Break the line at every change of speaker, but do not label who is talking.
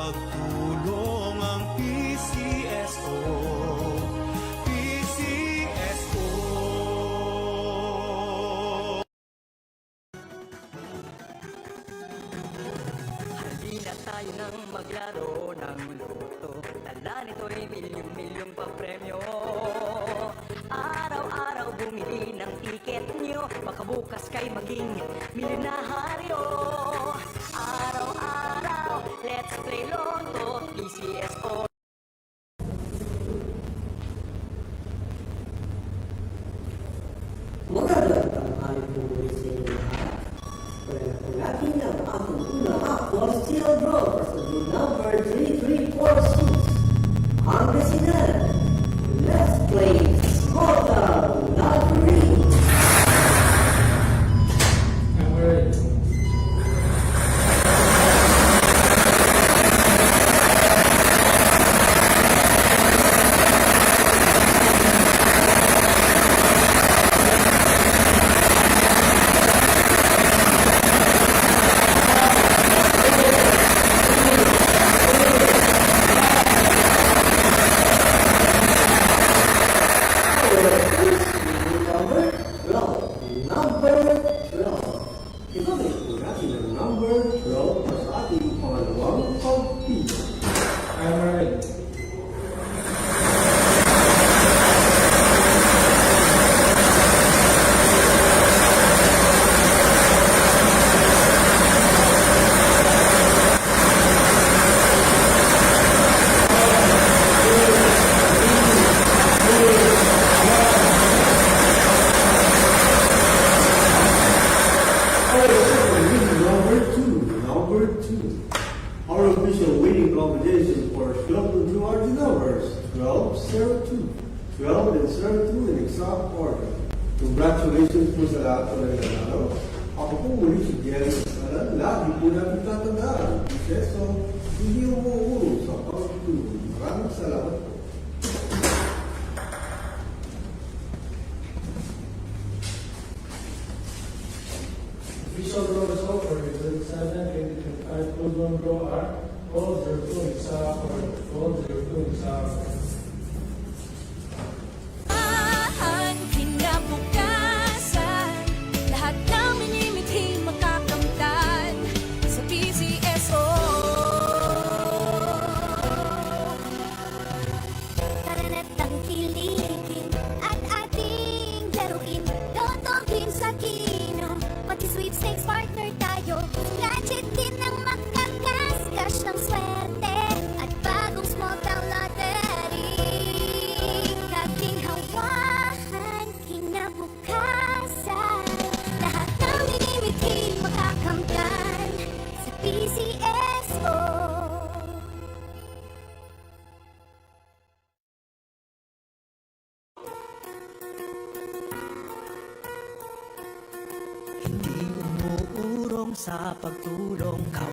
pagtulong ang PCSO. PCSO.
Halina tayo nang maglaro ng loto. Dala nito'y milyong-milyong pa-premyo. Araw-araw bumili ng tiket nyo, baka bukas kay maging milyonaryo. Araw-araw, let's play Lotto, PCSO.
Magandang tanghali po ulit sa inyo lahat. Kaya po natin ang ating unang ako, Steel Drawers of the number 3346. Pangasinan. Let's play Small Lottery.
I'm ready.
Number 12. Ibabalik po natin ang number 12 sa ating pangalawang pagpili.
I'm ready.
Number two. Our official winning combination for shuffle two are the numbers 12, 02. 12 and 02 in exact order. Congratulations po sa lahat po ng nanalo. Ako po muli si Jerry Salan. Lagi po namin tatandaan. Proseso, hindi umuuro sa pagtulong. Maraming salamat po.
Official draw result for the 2025 Golden Draw are 1202 in South or 1202 in South.
Kinabukasan, lahat ng minimithi makakamtan sa PCSO. Tara na't tangkilikin at ating laruin. Totongin sa kino, pati sweepstakes partner tayo. Gadget din ang makakaskas ng swerte at bagong small town lottery. Ating hawakan, kinabukasan, lahat ng minimithi makakamtan sa PCSO.
Hindi umuurong sa pagtulong.